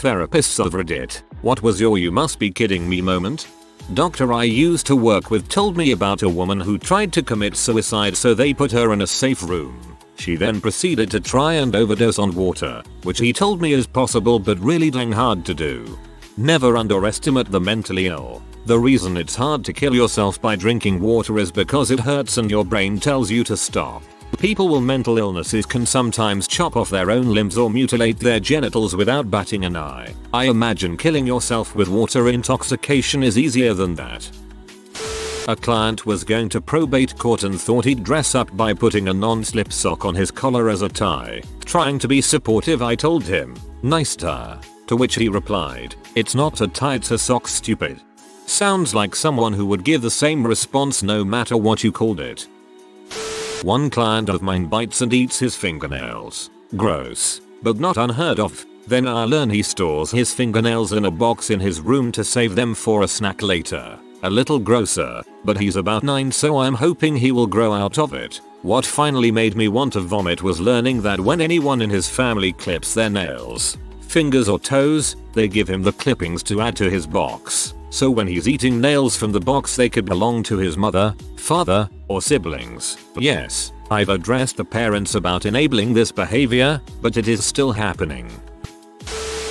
Therapists of Reddit, what was your "you must be kidding me" moment? Doctor I used to work with told me about a woman who tried to commit suicide, so they put her in a safe room. She then proceeded to try and overdose on water, which he told me is possible but really dang hard to do. Never underestimate the mentally ill. The reason it's hard to kill yourself by drinking water is because it hurts and your brain tells you to stop. People with mental illnesses can sometimes chop off their own limbs or mutilate their genitals without batting an eye. I imagine killing yourself with water intoxication is easier than that. A client was going to probate court and thought he'd dress up by putting a non-slip sock on his collar as a tie. Trying to be supportive, I told him, "Nice tie." To which he replied, "It's not a tie, it's a sock, stupid." Sounds like someone who would give the same response no matter what you called it. One client of mine bites and eats his fingernails. Gross, but not unheard of. Then I learn he stores his fingernails in a box in his room to save them for a snack later. A little grosser, but he's about 9, so I'm hoping he will grow out of it. What finally made me want to vomit was learning that when anyone in his family clips their nails, fingers or toes, they give him the clippings to add to his box. So when he's eating nails from the box, they could belong to his mother, father, or siblings. Yes, I've addressed the parents about enabling this behavior, but it is still happening.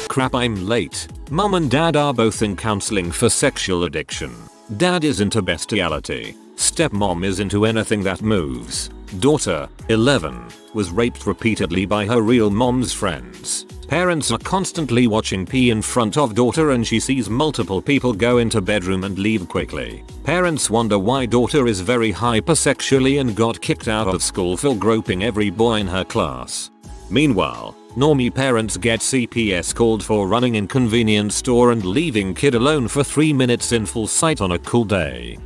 Crap, I'm late. Mom and dad are both in counseling for sexual addiction. Dad is into bestiality. Stepmom is into anything that moves. Daughter, 11, was raped repeatedly by her real mom's friends. Parents are constantly watching pee in front of daughter and she sees multiple people go into bedroom and leave quickly. Parents wonder why daughter is very hypersexually and got kicked out of school for groping every boy in her class. Meanwhile, normie parents get CPS called for running in convenience store and leaving kid alone for 3 minutes in full sight on a cool day.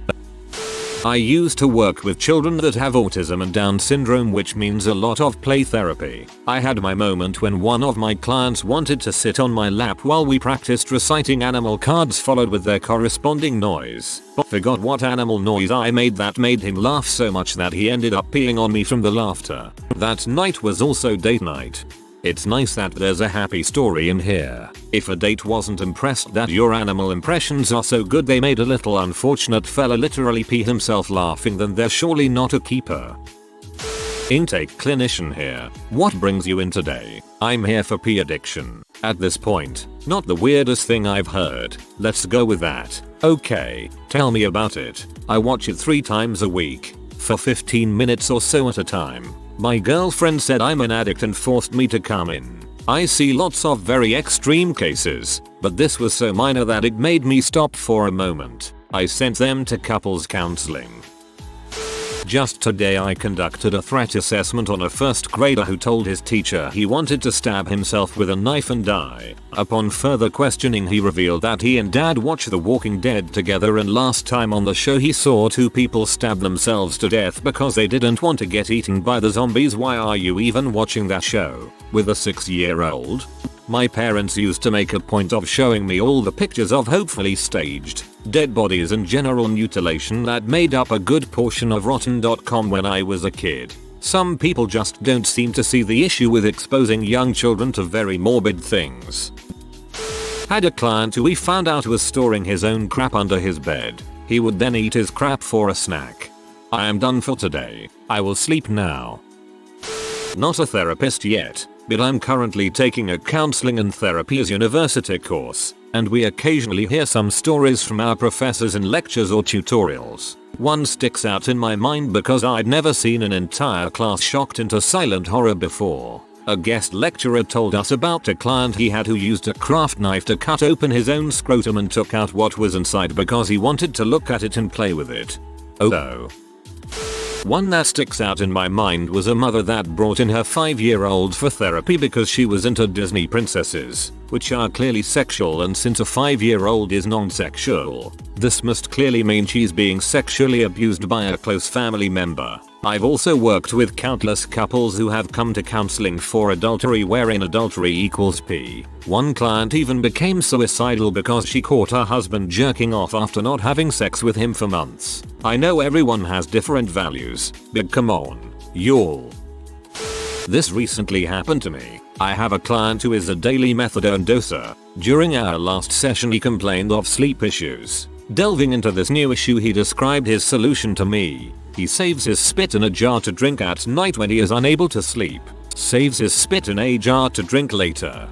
I used to work with children that have autism and Down syndrome, which means a lot of play therapy. I had my moment when one of my clients wanted to sit on my lap while we practiced reciting animal cards followed with their corresponding noise. Forgot what animal noise I made that made him laugh so much that he ended up peeing on me from the laughter. That night was also date night. It's nice that there's a happy story in here. If a date wasn't impressed that your animal impressions are so good they made a little unfortunate fella literally pee himself laughing, then they're surely not a keeper. Intake clinician here. What brings you in today? I'm here for pee addiction. At this point, not the weirdest thing I've heard. Let's go with that. Okay, tell me about it. I watch it 3 times a week, for 15 minutes or so at a time. My girlfriend said I'm an addict and forced me to come in. I see lots of very extreme cases, but this was so minor that it made me stop for a moment. I sent them to couples counseling. Just today I conducted a threat assessment on a first grader who told his teacher he wanted to stab himself with a knife and die. Upon further questioning, he revealed that he and dad watch The Walking Dead together, and last time on the show he saw 2 people stab themselves to death because they didn't want to get eaten by the zombies. Why are you even watching that show? With a 6-year-old? My parents used to make a point of showing me all the pictures of hopefully staged dead bodies and general mutilation that made up a good portion of Rotten.com when I was a kid. Some people just don't seem to see the issue with exposing young children to very morbid things. Had a client who we found out was storing his own crap under his bed. He would then eat his crap for a snack. I am done for today. I will sleep now. Not a therapist yet, but I'm currently taking a counseling and therapies university course, and we occasionally hear some stories from our professors in lectures or tutorials. One sticks out in my mind because I'd never seen an entire class shocked into silent horror before. A guest lecturer told us about a client he had who used a craft knife to cut open his own scrotum and took out what was inside because he wanted to look at it and play with it. Oh. One that sticks out in my mind was a mother that brought in her 5-year-old for therapy because she was into Disney princesses, which are clearly sexual, and since a 5-year-old is non-sexual, this must clearly mean she's being sexually abused by a close family member. I've also worked with countless couples who have come to counseling for adultery, wherein adultery equals P. One client even became suicidal because she caught her husband jerking off after not having sex with him for months. I know everyone has different values, but come on, y'all. This recently happened to me. I have a client who is a daily methadone doser. During our last session he complained of sleep issues. Delving into this new issue, he described his solution to me. He saves his spit in a jar to drink at night when he is unable to sleep. Saves his spit in a jar to drink later.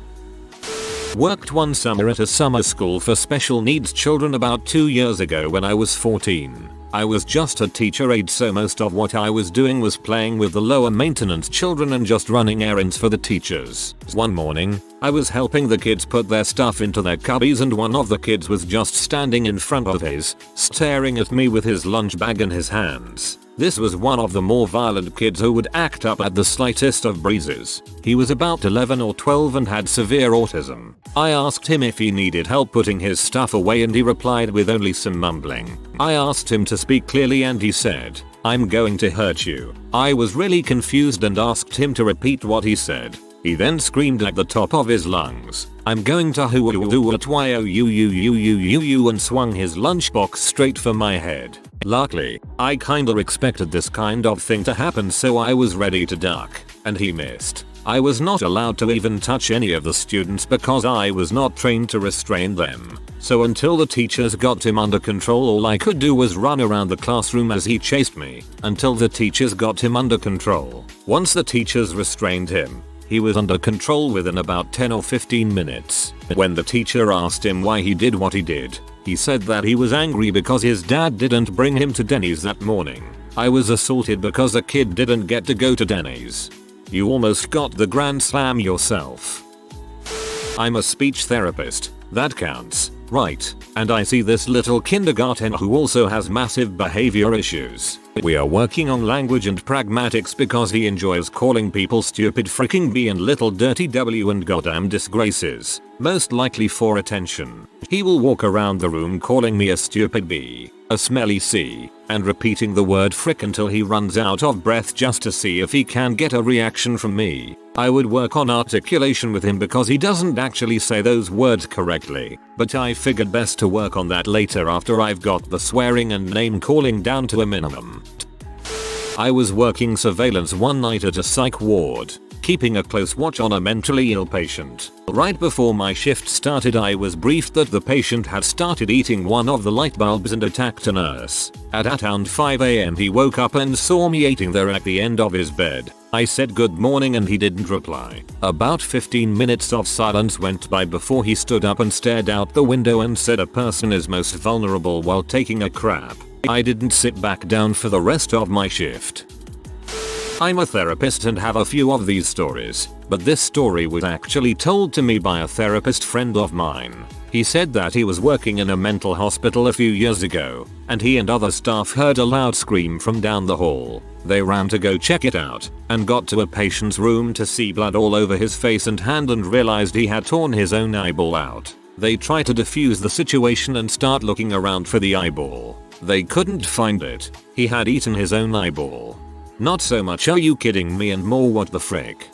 Worked one summer at a summer school for special needs children about 2 years ago when I was 14. I was just a teacher aide, so most of what I was doing was playing with the lower maintenance children and just running errands for the teachers. One morning, I was helping the kids put their stuff into their cubbies and one of the kids was just standing in front of his, staring at me with his lunch bag in his hands. This was one of the more violent kids who would act up at the slightest of breezes. He was about 11 or 12 and had severe autism. I asked him if he needed help putting his stuff away and he replied with only some mumbling. I asked him to speak clearly and he said, "I'm going to hurt you." I was really confused and asked him to repeat what he said. He then screamed at the top of his lungs, "I'm going to hoo at you," and swung his lunchbox straight for my head. Luckily, I kinda expected this kind of thing to happen, so I was ready to duck, and he missed. I was not allowed to even touch any of the students because I was not trained to restrain them. So until the teachers got him under control, all I could do was run around the classroom as he chased me, until the teachers got him under control. Once the teachers restrained him, he was under control within about 10 or 15 minutes. When the teacher asked him why he did what he did, he said that he was angry because his dad didn't bring him to Denny's that morning. I was assaulted because a kid didn't get to go to Denny's. You almost got the grand slam yourself. I'm a speech therapist. That counts, right? And I see this little kindergarten who also has massive behavior issues. We are working on language and pragmatics because he enjoys calling people stupid freaking B and little dirty W and goddamn disgraces, most likely for attention. He will walk around the room calling me a stupid B, a smelly C, and repeating the word frick until he runs out of breath just to see if he can get a reaction from me. I would work on articulation with him because he doesn't actually say those words correctly, but I figured best to work on that later after I've got the swearing and name calling down to a minimum. I was working surveillance one night at a psych ward, keeping a close watch on a mentally ill patient. Right before my shift started, I was briefed that the patient had started eating one of the light bulbs and attacked a nurse. At around 5 AM he woke up and saw me eating there at the end of his bed. I said good morning and he didn't reply. About 15 minutes of silence went by before he stood up and stared out the window and said, "A person is most vulnerable while taking a crap." I didn't sit back down for the rest of my shift. I'm a therapist and have a few of these stories, but this story was actually told to me by a therapist friend of mine. He said that he was working in a mental hospital a few years ago, and he and other staff heard a loud scream from down the hall. They ran to go check it out, and got to a patient's room to see blood all over his face and hand and realized he had torn his own eyeball out. They tried to defuse the situation and start looking around for the eyeball. They couldn't find it. He had eaten his own eyeball. Not so much "are you kidding me" and more "what the frick."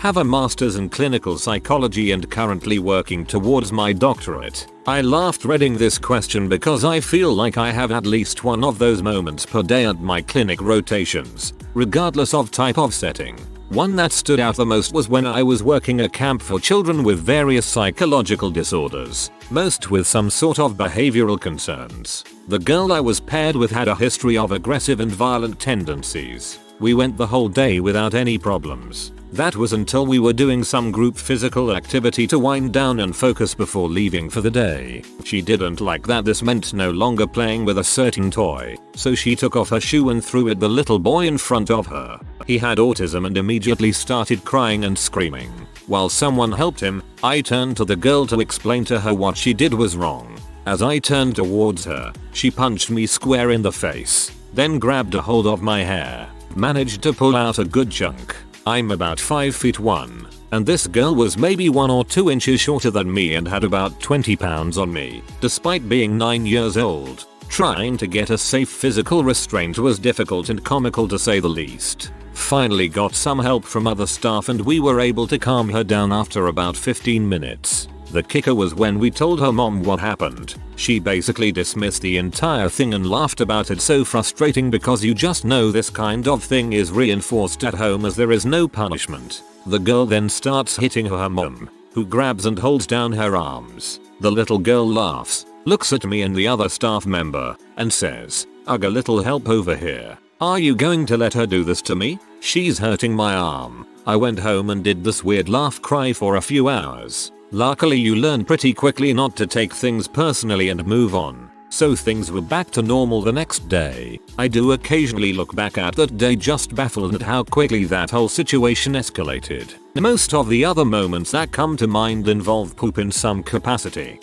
Have a master's in clinical psychology and currently working towards my doctorate. I laughed reading this question because I feel like I have at least one of those moments per day at my clinic rotations, regardless of type of setting. One that stood out the most was when I was working a camp for children with various psychological disorders, most with some sort of behavioral concerns. The girl I was paired with had a history of aggressive and violent tendencies. We went the whole day without any problems. That was until we were doing some group physical activity to wind down and focus before leaving for the day. She didn't like that this meant no longer playing with a certain toy, so she took off her shoe and threw at the little boy in front of her. He had autism and immediately started crying and screaming. While someone helped him, I turned to the girl to explain to her what she did was wrong. As I turned towards her, she punched me square in the face, then grabbed a hold of my hair, managed to pull out a good chunk. I'm about 5'1", and this girl was maybe 1 or 2 inches shorter than me and had about 20 pounds on me. Despite being 9 years old, trying to get a safe physical restraint was difficult and comical to say the least. Finally got some help from other staff and we were able to calm her down after about 15 minutes. The kicker was when we told her mom what happened. She basically dismissed the entire thing and laughed about it. So frustrating because you just know this kind of thing is reinforced at home as there is no punishment. The girl then starts hitting her mum, who grabs and holds down her arms. The little girl laughs, looks at me and the other staff member, and says, "Ugh, a little help over here. Are you going to let her do this to me? She's hurting my arm." I went home and did this weird laugh cry for a few hours. Luckily you learn pretty quickly not to take things personally and move on. So things were back to normal the next day. I do occasionally look back at that day just baffled at how quickly that whole situation escalated. Most of the other moments that come to mind involve poop in some capacity.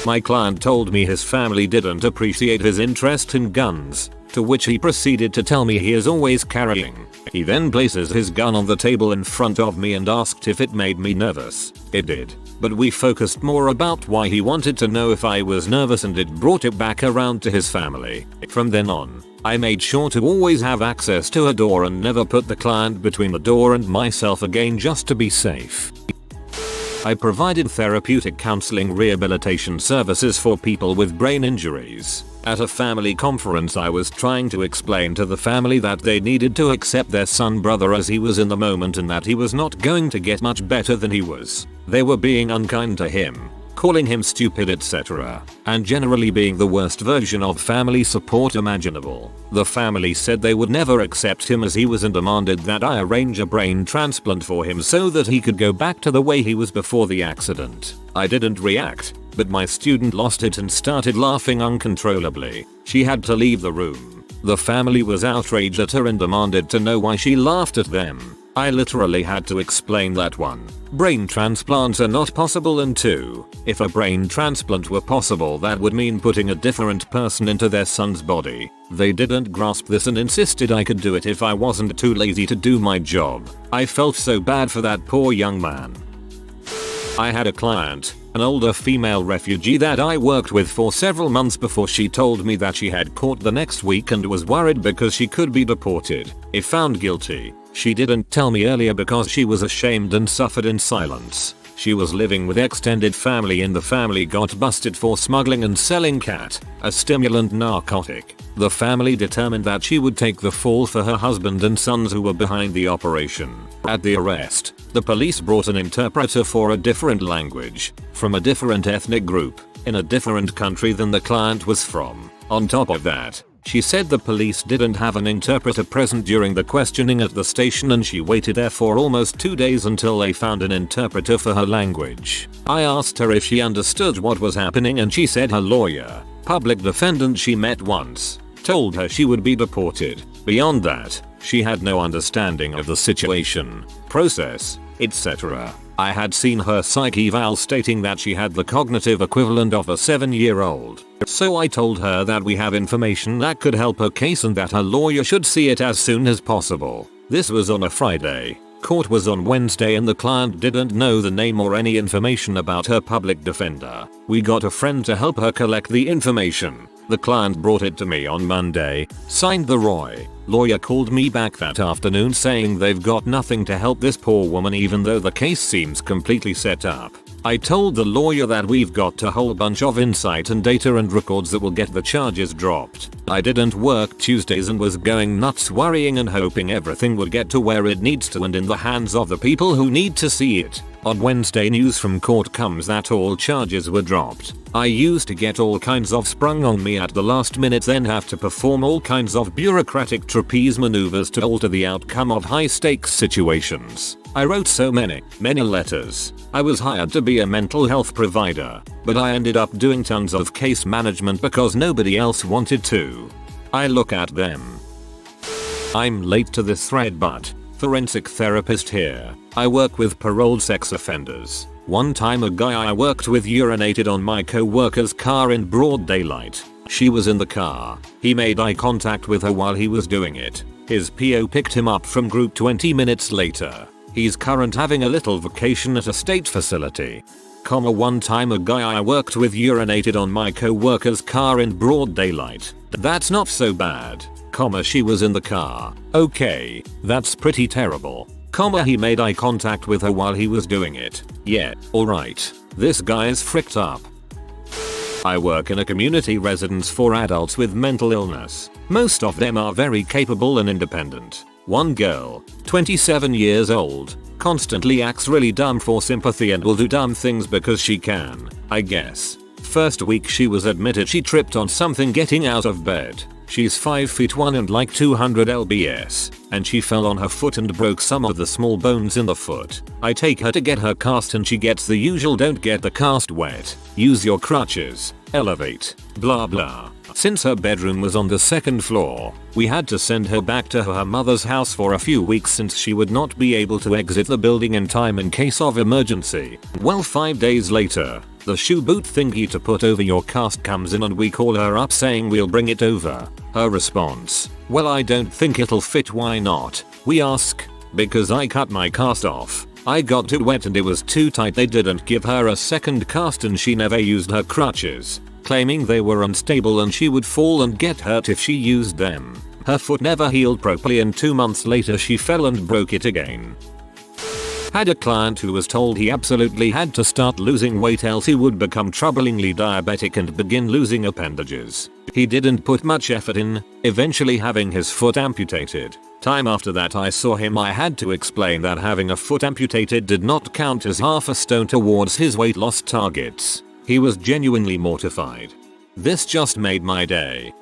My client told me his family didn't appreciate his interest in guns, to which he proceeded to tell me he is always carrying. He then places his gun on the table in front of me and asked if it made me nervous. It did. But we focused more about why he wanted to know if I was nervous, and it brought it back around to his family. From then on, I made sure to always have access to a door and never put the client between the door and myself again, just to be safe. I provided therapeutic counseling rehabilitation services for people with brain injuries. At a family conference I was trying to explain to the family that they needed to accept their son brother as he was in the moment and that he was not going to get much better than he was. They were being unkind to him, calling him stupid, etc., and generally being the worst version of family support imaginable. The family said they would never accept him as he was and demanded that I arrange a brain transplant for him so that he could go back to the way he was before the accident. I didn't react, but my student lost it and started laughing uncontrollably. She had to leave the room. The family was outraged at her and demanded to know why she laughed at them. I literally had to explain that 1. Brain transplants are not possible, and 2. If a brain transplant were possible, that would mean putting a different person into their son's body. They didn't grasp this and insisted I could do it if I wasn't too lazy to do my job. I felt so bad for that poor young man. I had a client, an older female refugee that I worked with for several months before she told me that she had court the next week and was worried because she could be deported if found guilty. She didn't tell me earlier because she was ashamed and suffered in silence. She was living with extended family and the family got busted for smuggling and selling cat, a stimulant narcotic. The family determined that she would take the fall for her husband and sons who were behind the operation. At the arrest, the police brought an interpreter for a different language, from a different ethnic group, in a different country than the client was from. On top of that, she said the police didn't have an interpreter present during the questioning at the station and she waited there for almost 2 days until they found an interpreter for her language. I asked her if she understood what was happening and she said her lawyer, public defendant she met once, told her she would be deported. Beyond that, she had no understanding of the situation, process, etc. I had seen her psych eval stating that she had the cognitive equivalent of a 7-year-old. So I told her that we have information that could help her case and that her lawyer should see it as soon as possible. This was on a Friday. Court was on Wednesday and the client didn't know the name or any information about her public defender. We got a friend to help her collect the information. The client brought it to me on Monday, signed the Roy. Lawyer called me back that afternoon saying they've got nothing to help this poor woman even though the case seems completely set up. I told the lawyer that we've got a whole bunch of insight and data and records that will get the charges dropped. I didn't work Tuesdays and was going nuts worrying and hoping everything would get to where it needs to and in the hands of the people who need to see it. On Wednesday news from court comes that all charges were dropped. I used to get all kinds of sprung on me at the last minute, then have to perform all kinds of bureaucratic trapeze maneuvers to alter the outcome of high stakes situations. I wrote so many letters. I was hired to be a mental health provider, but I ended up doing tons of case management because nobody else wanted to. I look at them. I'm late to this thread, but forensic therapist here. I work with paroled sex offenders. One time a guy I worked with urinated on my co-worker's car in broad daylight. She was in the car. He made eye contact with her while he was doing it. His PO picked him up from group 20 minutes later. He's currently having a little vacation at a state facility. One time a guy I worked with urinated on my co-worker's car in broad daylight. That's not so bad. She was in the car. Okay, that's pretty terrible. He made eye contact with her while he was doing it. Yeah, alright. This guy's fricked up. I work in a community residence for adults with mental illness. Most of them are very capable and independent. One girl, 27 years old, constantly acts really dumb for sympathy and will do dumb things because she can, I guess. First week she was admitted she tripped on something getting out of bed. She's 5'1" and like 200 lbs, and she fell on her foot and broke some of the small bones in the foot. I take her to get her cast and she gets the usual don't get the cast wet, use your crutches, elevate, blah blah. Since her bedroom was on the second floor, we had to send her back to her mother's house for a few weeks since she would not be able to exit the building in time in case of emergency. Well, 5 days later, the shoe boot thingy to put over your cast comes in and we call her up saying we'll bring it over. Her response, well, I don't think it'll fit. Why not? We ask, because I cut my cast off. I got too wet and it was too tight. They didn't give her a second cast and she never used her crutches, claiming they were unstable and she would fall and get hurt if she used them. Her foot never healed properly and 2 months later she fell and broke it again. Had a client who was told he absolutely had to start losing weight else he would become troublingly diabetic and begin losing appendages. He didn't put much effort in, eventually having his foot amputated. Time after that I saw him. I had to explain that having a foot amputated did not count as half a stone towards his weight loss targets. He was genuinely mortified. This just made my day.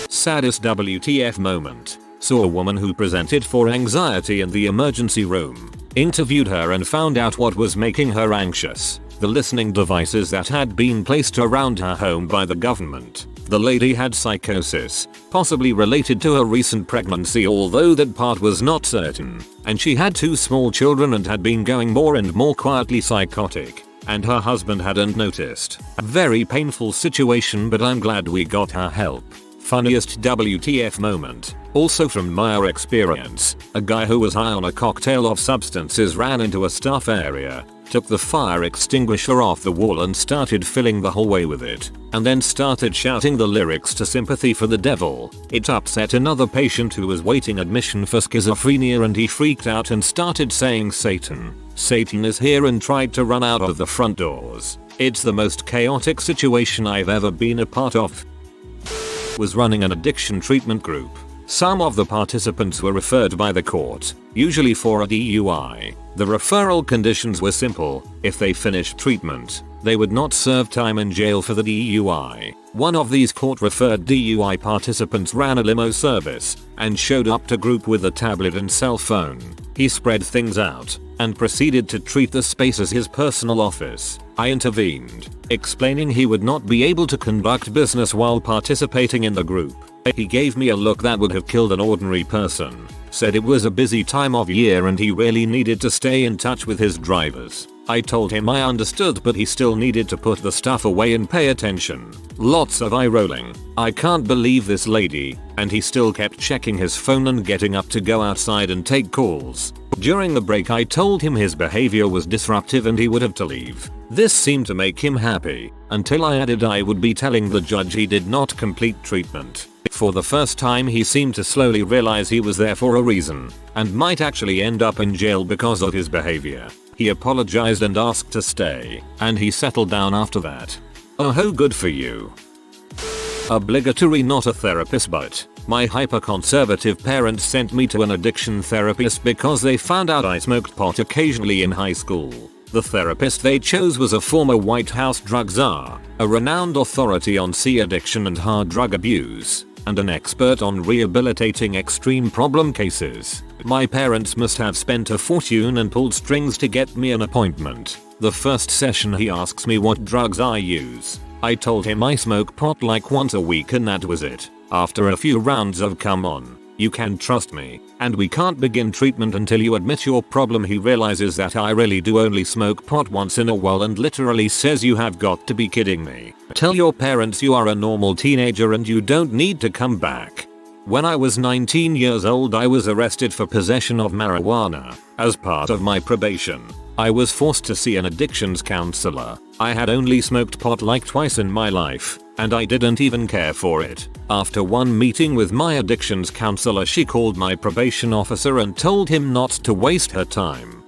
Saddest WTF moment. Saw a woman who presented for anxiety in the emergency room. Interviewed her and found out what was making her anxious. The listening devices that had been placed around her home by the government. The lady had psychosis, possibly related to her recent pregnancy, although that part was not certain. And she had 2 small children and had been going more and more quietly psychotic. And her husband hadn't noticed. A very painful situation, but I'm glad we got her help. Funniest WTF moment. Also from my experience, a guy who was high on a cocktail of substances ran into a staff area, took the fire extinguisher off the wall and started filling the hallway with it, and then started shouting the lyrics to Sympathy for the Devil. It upset another patient who was waiting admission for schizophrenia and he freaked out and started saying Satan, Satan is here, and tried to run out of the front doors. It's the most chaotic situation I've ever been a part of. Was running an addiction treatment group. Some of the participants were referred by the court, usually for a DUI. The referral conditions were simple: if they finished treatment, they would not serve time in jail for the DUI. One of these court-referred DUI participants ran a limo service and showed up to group with a tablet and cell phone. He spread things out and proceeded to treat the space as his personal office. I intervened, explaining he would not be able to conduct business while participating in the group. He gave me a look that would have killed an ordinary person, said it was a busy time of year and he really needed to stay in touch with his drivers. I told him I understood, but he still needed to put the stuff away and pay attention. Lots of eye rolling. I can't believe this lady, and he still kept checking his phone and getting up to go outside and take calls. During the break I told him his behavior was disruptive and he would have to leave. This seemed to make him happy, until I added I would be telling the judge he did not complete treatment. For the first time he seemed to slowly realize he was there for a reason, and might actually end up in jail because of his behavior. He apologized and asked to stay, and he settled down after that. Oh ho, good for you. Obligatory, not a therapist, but my hyper-conservative parents sent me to an addiction therapist because they found out I smoked pot occasionally in high school. The therapist they chose was a former White House drug czar, a renowned authority on addiction and hard drug abuse, and an expert on rehabilitating extreme problem cases. My parents must have spent a fortune and pulled strings to get me an appointment. The first session he asks me what drugs I use. I told him I smoke pot like once a week and that was it. After a few rounds of come on, you can trust me, and we can't begin treatment until you admit your problem, he realizes that I really do only smoke pot once in a while and literally says, you have got to be kidding me. Tell your parents you are a normal teenager and you don't need to come back. When I was 19 years old I was arrested for possession of marijuana. As part of my probation, I was forced to see an addictions counselor. I had only smoked pot like twice in my life, and I didn't even care for it. After one meeting with my addictions counselor, she called my probation officer and told him not to waste her time.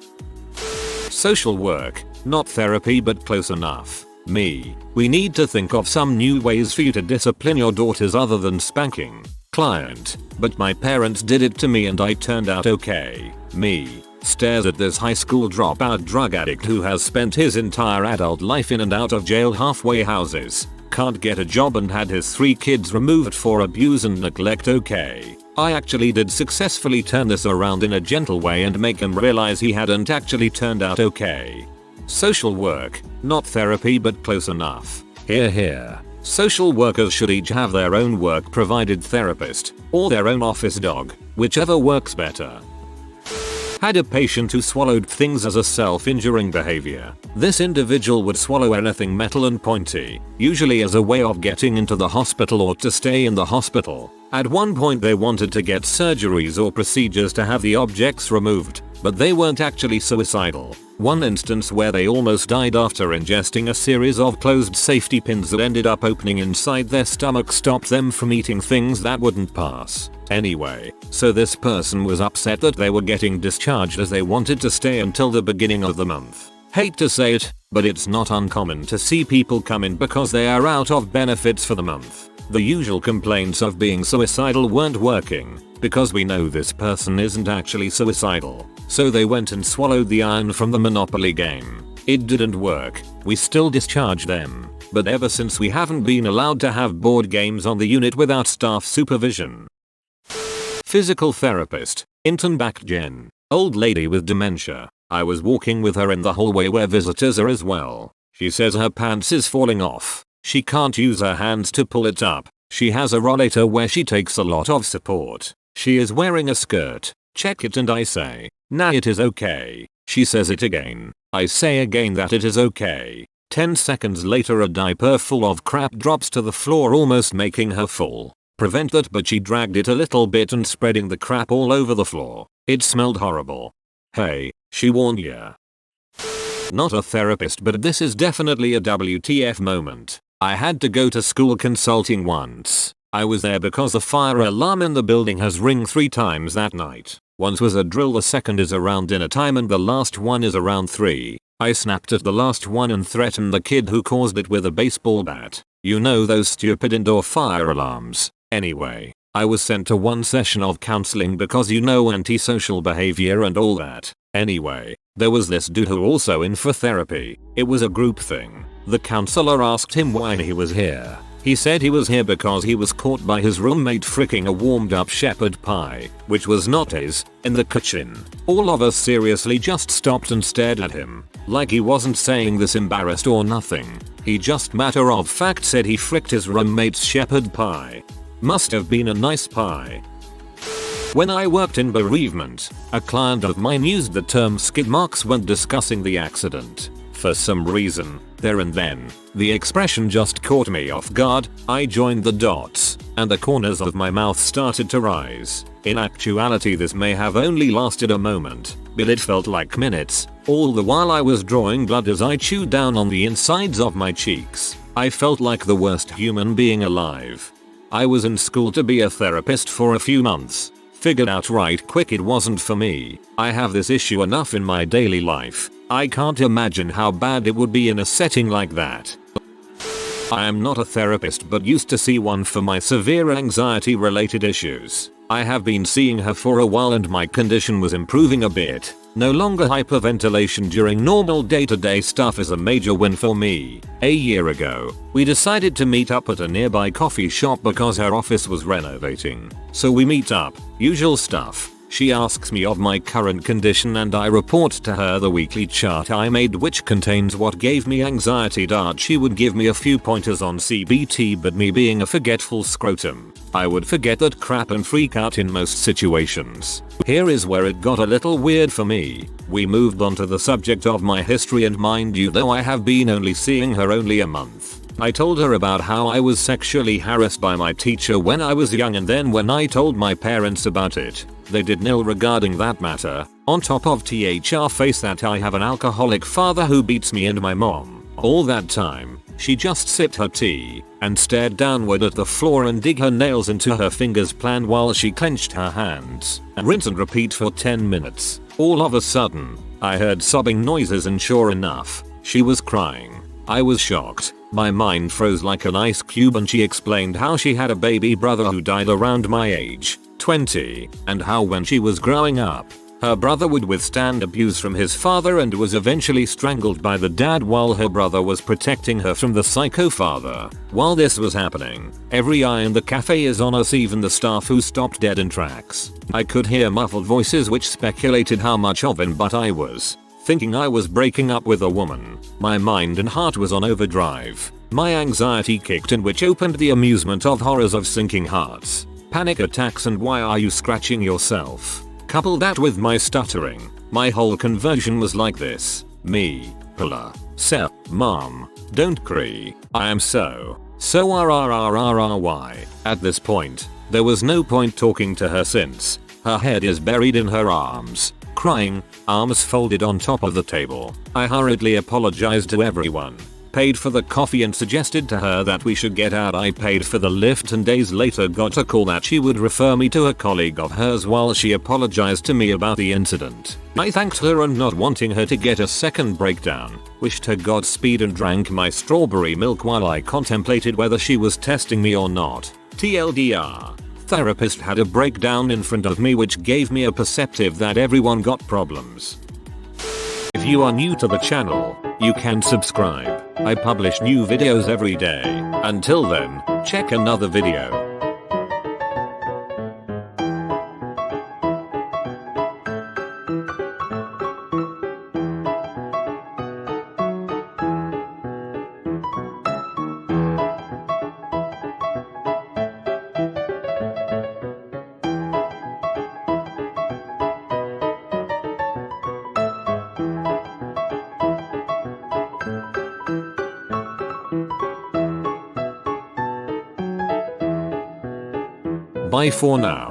Social work, not therapy but close enough. Me, we need to think of some new ways for you to discipline your daughters other than spanking. Client, but my parents did it to me and I turned out okay. Me stares at this high school dropout drug addict who has spent his entire adult life in and out of jail halfway houses, can't get a job and had his 3 kids removed for abuse and neglect. Okay, I actually did successfully turn this around in a gentle way and make him realize he hadn't actually turned out okay. Social work, not therapy but close enough. Here. Social workers should each have their own work provided therapist, or their own office dog, whichever works better. Had a patient who swallowed things as a self-injuring behavior. This individual would swallow anything metal and pointy, usually as a way of getting into the hospital or to stay in the hospital. At one point they wanted to get surgeries or procedures to have the objects removed, but they weren't actually suicidal. One instance where they almost died after ingesting a series of closed safety pins that ended up opening inside their stomach stopped them from eating things that wouldn't pass. Anyway, so this person was upset that they were getting discharged as they wanted to stay until the beginning of the month. Hate to say it, but it's not uncommon to see people come in because they are out of benefits for the month. The usual complaints of being suicidal weren't working, because we know this person isn't actually suicidal. So they went and swallowed the iron from the Monopoly game. It didn't work, we still discharged them, but ever since we haven't been allowed to have board games on the unit without staff supervision. Physical therapist, intern back Jen, old lady with dementia. I was walking with her in the hallway where visitors are as well. She says her pants is falling off. She can't use her hands to pull it up. She has a rollator where she takes a lot of support. She is wearing a skirt. Check it and I say, nah, it is okay. She says it again. I say again that it is okay. 10 seconds later a diaper full of crap drops to the floor, almost making her fall. Prevent that, but she dragged it a little bit and spreading the crap all over the floor. It smelled horrible. Hey, she warned ya. Not a therapist, but this is definitely a WTF moment. I had to go to school consulting once. I was there because the fire alarm in the building has ring 3 times that night. Once was a drill, the second is around dinner time and the last one is around 3. I snapped at the last one and threatened the kid who caused it with a baseball bat. You know those stupid indoor fire alarms. Anyway, I was sent to 1 session of counseling because you know antisocial behavior and all that. Anyway, there was this dude who also in for therapy. It was a group thing. The counselor asked him why he was here. He said he was here because he was caught by his roommate fricking a warmed up shepherd pie, which was not his, in the kitchen. All of us seriously just stopped and stared at him, like he wasn't saying this embarrassed or nothing. He just matter of fact said he fricked his roommate's shepherd pie. Must have been a nice pie. When I worked in bereavement, a client of mine used the term skid marks when discussing the accident. For some reason, there and then, the expression just caught me off guard. I joined the dots, and the corners of my mouth started to rise. In actuality this may have only lasted a moment, but it felt like minutes, all the while I was drawing blood as I chewed down on the insides of my cheeks. I felt like the worst human being alive. I was in school to be a therapist for a few months. Figured out right quick it wasn't for me. I have this issue enough in my daily life. I can't imagine how bad it would be in a setting like that. I am not a therapist but used to see one for my severe anxiety related issues. I have been seeing her for a while and my condition was improving a bit. No longer hyperventilation during normal day-to-day stuff is a major win for me. A year ago, we decided to meet up at a nearby coffee shop because her office was renovating. So we meet up, usual stuff. She asks me of my current condition and I report to her the weekly chart I made which contains what gave me anxiety. She would give me a few pointers on CBT, but me being a forgetful scrotum, I would forget that crap and freak out in most situations. Here is where it got a little weird for me. We moved on to the subject of my history, and mind you, though I have been only seeing her only a month, I told her about how I was sexually harassed by my teacher when I was young, and then when I told my parents about it, they did nil regarding that matter, on top of THR face that I have an alcoholic father who beats me and my mom. All that time, she just sipped her tea and stared downward at the floor and dig her nails into her fingers plan while she clenched her hands and rinse and repeat for 10 minutes. All of a sudden, I heard sobbing noises and sure enough, she was crying. I was shocked. My mind froze like an ice cube and she explained how she had a baby brother who died around my age, 20, and how when she was growing up, her brother would withstand abuse from his father and was eventually strangled by the dad while her brother was protecting her from the psycho father. While this was happening, every eye in the cafe is on us, even the staff who stopped dead in tracks. I could hear muffled voices which speculated how much of an but I was. Thinking I was breaking up with a woman. My mind and heart was on overdrive. My anxiety kicked in, which opened the amusement of horrors of sinking hearts, panic attacks and why are you scratching yourself. Couple that with my stuttering, my whole conversion was like this. Me, Pilla, Sep, Mom, don't cry. I am so RRRRRY. At this point, there was no point talking to her since her head is buried in her arms, crying, arms folded on top of the table. I hurriedly apologized to everyone, paid for the coffee and suggested to her that we should get out. I paid for the lift and days later got a call that she would refer me to a colleague of hers while she apologized to me about the incident. I thanked her and, not wanting her to get a second breakdown, wished her Godspeed and drank my strawberry milk while I contemplated whether she was testing me or not. TLDR. Therapist had a breakdown in front of me which gave me a perspective that everyone got problems. If you are new to the channel, you can subscribe. I publish new videos every day. Until then, check another video. Bye for now.